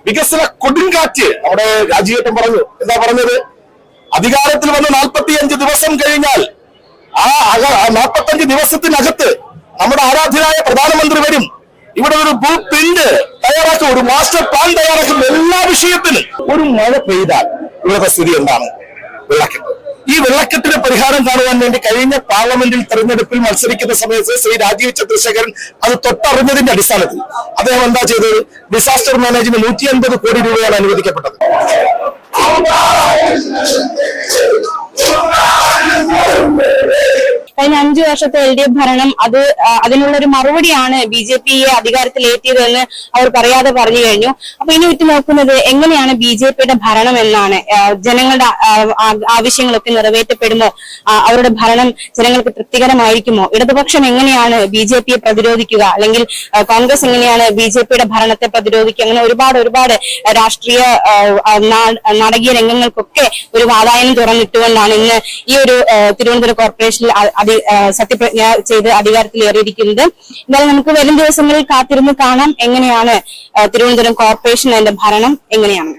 വികസന കൊടുങ്കാറ്റ് നമ്മുടെ രാജീവേട്ടൻ പറഞ്ഞു. എന്താ പറഞ്ഞത്? അധികാരത്തിൽ വന്ന് 45 ദിവസം കഴിഞ്ഞാൽ ആ 45 ദിവസത്തിനകത്ത് നമ്മുടെ ആരാധ്യനായ പ്രധാനമന്ത്രി വരും. ഇവിടെ ഒരു ബ്ലൂ പ്രിന്റ് തയ്യാറാക്കും, ഒരു മാസ്റ്റർ പ്ലാൻ തയ്യാറാക്കും. എല്ലാ വിഷയത്തിനും ഒരു മഴ പെയ്താൽ ഇവിടുത്തെ സ്ഥിതി എന്താണ്? വെള്ളക്കെട്ട്. ഈ വെള്ളക്കെട്ടിന് പരിഹാരം കാണുവാൻ വേണ്ടി കഴിഞ്ഞ പാർലമെന്റിൽ തെരഞ്ഞെടുപ്പിൽ മത്സരിക്കുന്ന സമയത്ത് ശ്രീ രാജീവ് ചന്ദ്രശേഖരൻ അത് തൊട്ടറിഞ്ഞതിന്റെ അടിസ്ഥാനത്തിൽ അദ്ദേഹം എന്താ ചെയ്തത്? ഡിസാസ്റ്റർ മാനേജ്മെന്റ് 150 കോടി രൂപയാണ് അനുവദിക്കപ്പെട്ടത്. കഴിഞ്ഞ 5 വർഷത്തെ LDF ഭരണം അതിനുള്ളൊരു മറുപടിയാണ് BJPയെ അധികാരത്തിലേറ്റിയതെന്ന് അവർ പറയാതെ പറഞ്ഞു കഴിഞ്ഞു. അപ്പൊ ഇനി ഉറ്റു നോക്കുന്നത് എങ്ങനെയാണ് BJPയുടെ ഭരണം എന്നാണ്. ജനങ്ങളുടെ ആവശ്യങ്ങളൊക്കെ നിറവേറ്റപ്പെടുമോ? അവരുടെ ഭരണം ജനങ്ങൾക്ക് തൃപ്തികരമായിരിക്കുമോ? ഇടതുപക്ഷം എങ്ങനെയാണ് BJPയെ പ്രതിരോധിക്കുക, അല്ലെങ്കിൽ കോൺഗ്രസ് എങ്ങനെയാണ് BJPയുടെ ഭരണത്തെ പ്രതിരോധിക്കുക? അങ്ങനെ ഒരുപാട് രാഷ്ട്രീയ നാടകീയ രംഗങ്ങൾക്കൊക്കെ ഒരു വാതായനം തുറന്നിട്ടുകൊണ്ടാണ് ഇന്ന് ഈ ഒരു തിരുവനന്തപുരം കോർപ്പറേഷനിൽ സത്യപ്രതിജ്ഞ ചെയ്ത് അധികാരത്തിലേറിയിരിക്കുന്നത്. എന്തായാലും നമുക്ക് വരും ദിവസങ്ങളിൽ കാത്തിരുന്ന് കാണാം എങ്ങനെയാണ് തിരുവനന്തപുരം കോർപ്പറേഷൻ അതിന്റെ ഭരണം എങ്ങനെയാണ്.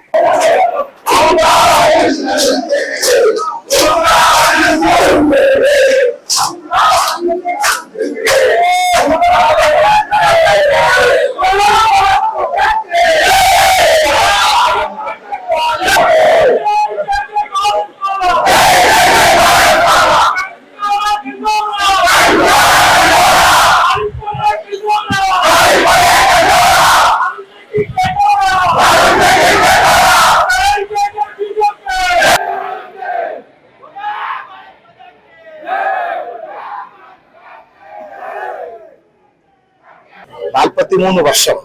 വർഷം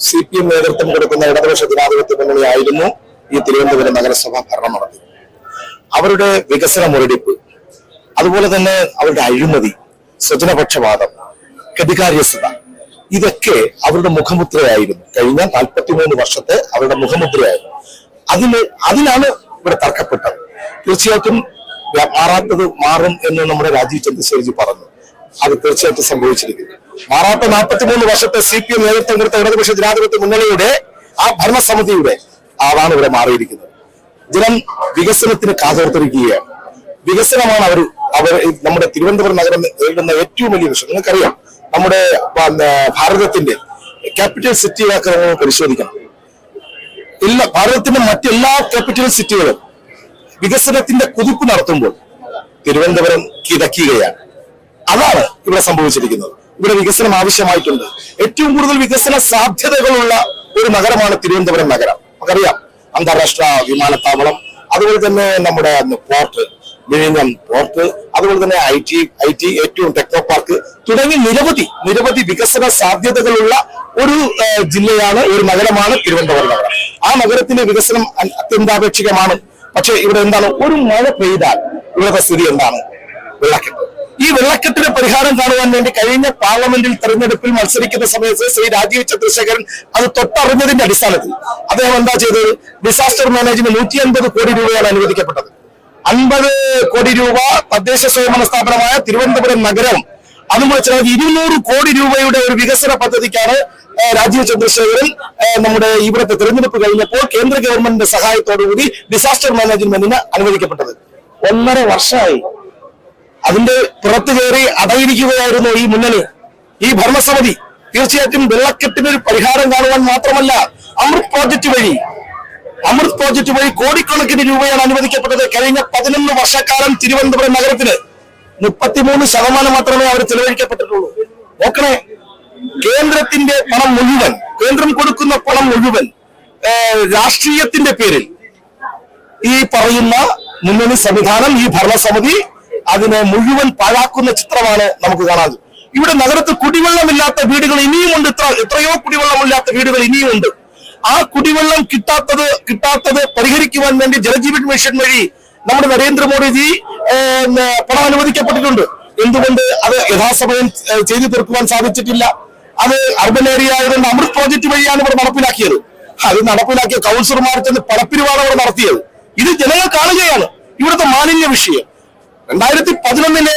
CPM നേതൃത്വം കൊടുക്കുന്ന ഇടതുപക്ഷ ജനാധിപത്യ മുന്നണിയായിരുന്നു ഈ തിരുവനന്തപുരം നഗരസഭ ഭരണം നടത്തിയത്. അവരുടെ വികസന മുരടിപ്പ്, അതുപോലെ തന്നെ അവരുടെ അഴിമതി, സ്വജനപക്ഷപാതം, കെടുകാര്യസ്ഥത, ഇതൊക്കെ അവരുടെ മുഖമുദ്രയായിരുന്നു. കഴിഞ്ഞ 43 വർഷത്തെ അവരുടെ മുഖമുദ്രയായിരുന്നു. അതിനാണ് ഇവിടെ തർക്കപ്പെട്ടത്. തീർച്ചയായിട്ടും മാറാത്തത് മാറും എന്ന് നമ്മുടെ രാജീവ് ചന്ദ്രശേഖർജി പറഞ്ഞു. അത് തീർച്ചയായിട്ടും സംഭവിച്ചിരിക്കുന്നു. മാറാത്ത 43 വർഷത്തെ CPM നേതൃത്വം കൊടുത്ത ഇടതുപക്ഷ ജനാധിപത്യ മുന്നണിയുടെ ആ ഭരണസമിതിയുടെ ആളാണ് ഇവിടെ മാറിയിരിക്കുന്നത്. ജനം വികസനത്തിന് കാതോർത്തിരിക്കുകയാണ്. വികസനമാണ് അവർ നമ്മുടെ തിരുവനന്തപുരം നഗരം നേരിടുന്ന ഏറ്റവും വലിയ വിഷയം. നിങ്ങൾക്കറിയാം, നമ്മുടെ ഭാരതത്തിന്റെ ക്യാപിറ്റൽ സിറ്റികളൊക്കെ നമ്മൾ പരിശോധിക്കണം. ഭാരതത്തിന്റെ മറ്റെല്ലാ ക്യാപിറ്റൽ സിറ്റികളും വികസനത്തിന്റെ കുതിപ്പ് നടത്തുമ്പോൾ തിരുവനന്തപുരം കിതക്കുകയാണ്. അതാണ് ഇവിടെ സംഭവിച്ചിരിക്കുന്നത്. ഇവിടെ വികസനം ആവശ്യമായിട്ടുണ്ട്. ഏറ്റവും കൂടുതൽ വികസന സാധ്യതകളുള്ള ഒരു നഗരമാണ് തിരുവനന്തപുരം നഗരം. നമുക്കറിയാം, അന്താരാഷ്ട്ര വിമാനത്താവളം, അതുപോലെ തന്നെ നമ്മുടെ പോർട്ട്, വിഴിഞ്ഞം പോർട്ട്, അതുപോലെ തന്നെ ഐ ടി ഏറ്റവും ടെക്നോ പാർക്ക് തുടങ്ങി നിരവധി വികസന സാധ്യതകളുള്ള ഒരു ജില്ലയാണ്, ഒരു നഗരമാണ് തിരുവനന്തപുരം നഗരം. ആ നഗരത്തിന്റെ വികസനം അത്യന്താപേക്ഷികമാണ്. പക്ഷെ ഇവിടെ എന്താണ്? ഒരു മഴ പെയ്താൽ ഇവിടുത്തെ സ്ഥിതി എന്താണ്? വെള്ളക്കെട്ട്. ഈ വെള്ളക്കെട്ടിന് പരിഹാരം കാണുവാൻ വേണ്ടി കഴിഞ്ഞ പാർലമെന്റിൽ തെരഞ്ഞെടുപ്പിൽ മത്സരിക്കുന്ന സമയത്ത് ശ്രീ രാജീവ് ചന്ദ്രശേഖരൻ അത് തൊട്ടറിഞ്ഞതിന്റെ അടിസ്ഥാനത്തിൽ അദ്ദേഹം എന്താ ചെയ്തത്? ഡിസാസ്റ്റർ മാനേജ്മെന്റ് 150 കോടി രൂപയാണ് അനുവദിക്കപ്പെട്ടത്. 50 കോടി രൂപ തദ്ദേശ സ്വയംഭരണ സ്ഥാപനമായ തിരുവനന്തപുരം നഗരം അതുപോലെ ചേർത്ത് 200 കോടി രൂപയുടെ ഒരു വികസന പദ്ധതിക്കാണ് രാജീവ് ചന്ദ്രശേഖരൻ നമ്മുടെ ഇവിടുത്തെ തെരഞ്ഞെടുപ്പ് കഴിഞ്ഞപ്പോൾ കേന്ദ്ര ഗവൺമെന്റിന്റെ സഹായത്തോടുകൂടി ഡിസാസ്റ്റർ മാനേജ്മെന്റിന് അനുവദിക്കപ്പെട്ടത്. 1.5 വർഷമായി അതിന്റെ പുറത്തു കയറി അടയിരിക്കുകയായിരുന്നു ഈ മുന്നണി, ഈ ഭരണസമിതി. തീർച്ചയായിട്ടും വെള്ളക്കെട്ടിനൊരു പരിഹാരം കാണുവാൻ മാത്രമല്ല, അമൃത് പ്രോജക്ട് വഴി കോടിക്കണക്കിന് രൂപയാണ് അനുവദിക്കപ്പെട്ടത്. കഴിഞ്ഞ 11 വർഷക്കാലം തിരുവനന്തപുരം നഗരത്തിന് 33% മാത്രമേ അവർ ചെലവഴിക്കപ്പെട്ടിട്ടുള്ളൂ. നോക്കണേ, കേന്ദ്രത്തിന്റെ പണം മുഴുവൻ, കേന്ദ്രം കൊടുക്കുന്ന പണം മുഴുവൻ രാഷ്ട്രീയത്തിന്റെ പേരിൽ ഈ പറയുന്ന മുന്നണി സംവിധാനം, ഈ ഭരണസമിതി അതിനെ മുഴുവൻ പാഴാക്കുന്ന ചിത്രമാണ് നമുക്ക് കാണാൻ. ഇവിടെ നഗരത്തിൽ കുടിവെള്ളമില്ലാത്ത വീടുകൾ ഇനിയുമുണ്ട്. എത്രയോ കുടിവെള്ളമില്ലാത്ത വീടുകൾ ഇനിയുമുണ്ട്. ആ കുടിവെള്ളം കിട്ടാത്തത് പരിഹരിക്കുവാൻ വേണ്ടി ജലജീവൻ മിഷൻ വഴി നമ്മുടെ നരേന്ദ്രമോദിജി പണം അനുവദിക്കപ്പെട്ടിട്ടുണ്ട്. എന്തുകൊണ്ട് അത് യഥാസമയം ചെയ്തു തീർക്കുവാൻ സാധിച്ചിട്ടില്ല? അത് അർബൻ ഏരിയ ആയതുകൊണ്ട് അമൃത് പ്രോജക്ട് വഴിയാണ് ഇവിടെ നടപ്പിലാക്കിയത്. അത് നടപ്പിലാക്കിയ കൗൺസിലർമാർ ചെന്ന് പണപ്പിരിവാണ് ഇവിടെ നടത്തിയത്. ഇത് ജനങ്ങൾ കാണുകയാണ്. ഇവിടുത്തെ മാലിന്യ വിഷയം 2011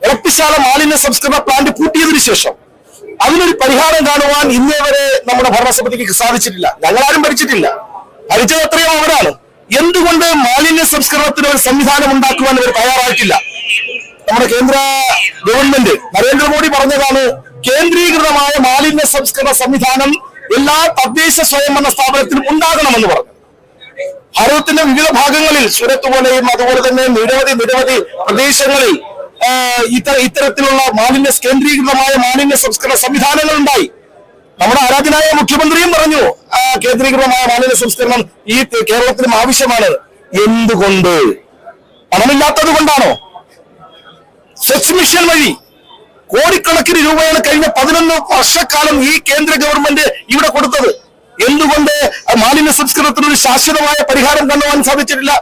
ഇളപ്പിശാല മാലിന്യ സംസ്കരണ പ്ലാന്റ് പൂട്ടിയതിനു ശേഷം അതിനൊരു പരിഹാരം കാണുവാൻ ഇന്നേ വരെ നമ്മുടെ ഭരണസമിതിക്ക് സാധിച്ചിട്ടില്ല. ഞങ്ങളാരും ഭരിച്ചിട്ടില്ല, ഭരിച്ചത് എത്രയോ അവരാണ്. എന്തുകൊണ്ട് മാലിന്യ സംസ്കരണത്തിന് ഒരു സംവിധാനം ഉണ്ടാക്കുവാൻ അവർ തയ്യാറായിട്ടില്ല? നമ്മുടെ കേന്ദ്ര ഗവൺമെന്റ് നരേന്ദ്രമോദി പറഞ്ഞതാണ്, കേന്ദ്രീകൃതമായ മാലിന്യ സംസ്കരണ സംവിധാനം എല്ലാ തദ്ദേശ സ്വയംഭരണ സ്ഥാപനത്തിലും ഉണ്ടാകണമെന്ന് പറഞ്ഞു. ഭാരതത്തിന്റെ വിവിധ ഭാഗങ്ങളിൽ സൂറത്ത് പോലെയും അതുപോലെ തന്നെ നിരവധി പ്രദേശങ്ങളിൽ ഇത്തരത്തിലുള്ള കേന്ദ്രീകൃതമായ മാലിന്യ സംസ്കരണ സംവിധാനങ്ങൾ ഉണ്ടായി. നമ്മുടെ ആരാധനായ മുഖ്യമന്ത്രിയും പറഞ്ഞു കേന്ദ്രീകൃതമായ മാലിന്യ സംസ്കരണം ഈ കേരളത്തിനും ആവശ്യമാണ്. എന്തുകൊണ്ട്? പണമില്ലാത്തത് കൊണ്ടാണോ? സ്വച്ഛ് മിഷൻ വഴി കോടിക്കണക്കിന് രൂപയാണ് കഴിഞ്ഞ 11 വർഷക്കാലം ഈ കേന്ദ്ര ഗവൺമെന്റ് ഇവിടെ കൊടുത്തത്. എന്തുകൊണ്ട് മാലിന്യ സംസ്കരണത്തിന് ഒരു ശാശ്വതമായ പരിഹാരം കണ്ടുപോകാൻ സാധിച്ചിട്ടില്ല?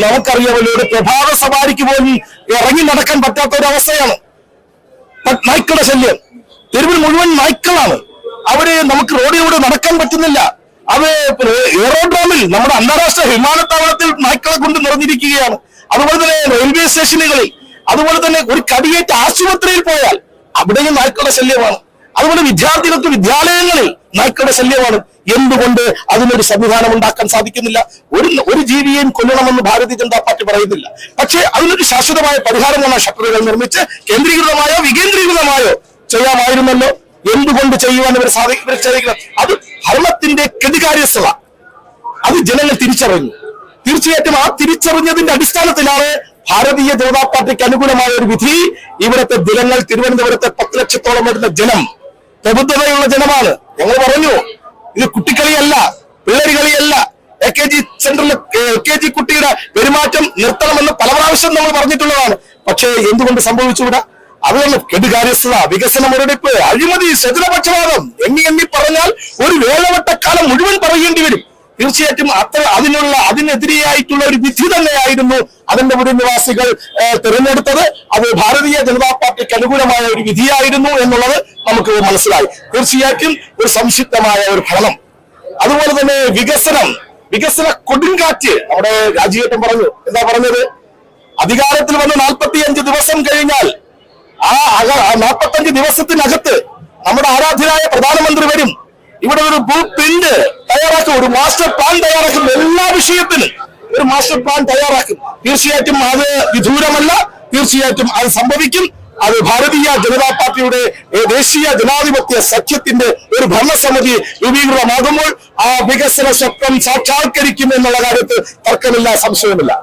നമുക്കറിയാമല്ലോ, ഒരു പ്രഭാത സവാരിക്ക് പോലും ഇറങ്ങി നടക്കാൻ പറ്റാത്ത ഒരവസ്ഥയാണ്. നായ്ക്കളുടെ ശല്യം, തെരുവിൽ മുഴുവൻ നായ്ക്കളാണ്. അവര് നമുക്ക് റോഡിലൂടെ നടക്കാൻ പറ്റുന്നില്ല. അത് എയറോഡ്രോമിൽ നമ്മുടെ അന്താരാഷ്ട്ര വിമാനത്താവളത്തിൽ നായ്ക്കളെ കൊണ്ട് നിറഞ്ഞിരിക്കുകയാണ്. അതുപോലെ തന്നെ റെയിൽവേ സ്റ്റേഷനുകളിൽ, അതുപോലെ തന്നെ ഒരു കടിയേറ്റ ആശുപത്രിയിൽ പോയാൽ അവിടെയും നായ്ക്കളുടെ ശല്യമാണ്. അതുപോലെ വിദ്യാർത്ഥികൾക്ക് വിദ്യാലയങ്ങളിൽ നായ്ക്കളുടെ ശല്യമാണ്. എന്തുകൊണ്ട് അതിനൊരു സംവിധാനം ഉണ്ടാക്കാൻ സാധിക്കുന്നില്ല? ഒരു ജീവിയെയും കൊല്ലണമെന്ന് ഭാരതീയ ജനതാ പാർട്ടി പറയുന്നില്ല. പക്ഷേ അതിനൊരു ശാശ്വതമായ പരിഹാരമാണ് ഷട്ടറുകൾ നിർമ്മിച്ച് കേന്ദ്രീകൃതമായോ വികേന്ദ്രീകൃതമായോ ചെയ്യാമായിരുന്നല്ലോ. എന്തുകൊണ്ട് ചെയ്യുവാൻ ഇവർ സാധിക്കുന്നത്? അത് ഭരണത്തിന്റെ കെടുകാര്യസ്ഥത, അത് ജനങ്ങൾ തിരിച്ചറിഞ്ഞു. തീർച്ചയായിട്ടും ആ തിരിച്ചറിഞ്ഞതിന്റെ അടിസ്ഥാനത്തിലാണ് ഭാരതീയ ജനതാ പാർട്ടിക്ക് അനുകൂലമായ ഒരു വിധി. ഇവിടുത്തെ ജനങ്ങൾ, തിരുവനന്തപുരത്തെ 10 ലക്ഷത്തോളം വരുന്ന ജനം പ്രബുദ്ധതയുള്ള ജനമാണ്. ഞങ്ങൾ പറഞ്ഞു, ഇത് കുട്ടിക്കളിയല്ല, പിള്ളേര് കളിയല്ല. AKG സെന്ററിലെ AKG കുട്ടിയുടെ പെരുമാറ്റം നിർത്തണമെന്ന് പല പ്രാവശ്യം നമ്മൾ പറഞ്ഞിട്ടുള്ളതാണ്. പക്ഷേ എന്തുകൊണ്ട് സംഭവിച്ചുകൂടാ? അതുകൊണ്ട് കെടുകാര്യസ്ഥത, വികസന മുരടിപ്പ്, അഴിമതി, സ്വജനപക്ഷപാതം എണ്ണി പറഞ്ഞാൽ ഒരു വേളവട്ടക്കാലം മുഴുവൻ പറയേണ്ടി വരും. തീർച്ചയായിട്ടും അതിനെതിരെയായിട്ടുള്ള ഒരു വിധി തന്നെയായിരുന്നു അതിന്റെ നിവാസികൾ തിരഞ്ഞെടുത്തത്. അത് ഭാരതീയ ജനതാ പാർട്ടിക്ക് അനുകൂലമായ ഒരു വിധിയായിരുന്നു എന്നുള്ളത് നമുക്ക് മനസ്സിലായി. തീർച്ചയായിട്ടും ഒരു സംക്ഷിപ്തമായ ഒരു ഭരണം, അതുപോലെ തന്നെ വികസന കൊടുങ്കാറ്റ്. നമ്മുടെ രാജീവേട്ടൻ പറഞ്ഞു, എന്താ പറഞ്ഞത്? അധികാരത്തിൽ വന്ന് 45 ദിവസം കഴിഞ്ഞാൽ ആ 45 ദിവസത്തിനകത്ത് നമ്മുടെ ആരാധ്യനായ പ്രധാനമന്ത്രി വരും. ഇവിടെ ഒരു ബ്ലൂ പ്രിന്റ് തയ്യാറാക്കും, ഒരു മാസ്റ്റർ പ്ലാൻ തയ്യാറാക്കും. എല്ലാ വിഷയത്തിനും ഒരു മാസ്റ്റർ പ്ലാൻ തയ്യാറാക്കും. തീർച്ചയായിട്ടും അത് വിദൂരമല്ല, തീർച്ചയായിട്ടും അത് സംഭവിക്കും. അത് ഭാരതീയ ജനതാ പാർട്ടിയുടെ ദേശീയ ജനാധിപത്യ സഖ്യത്തിന്റെ ഒരു ഭരണസമിതി രൂപീകൃതമാകുമ്പോൾ ആ വികസന സ്വപ്നം സാക്ഷാത്കരിക്കും എന്നുള്ള കാര്യത്തിൽ തർക്കമില്ല, സംശയമില്ല.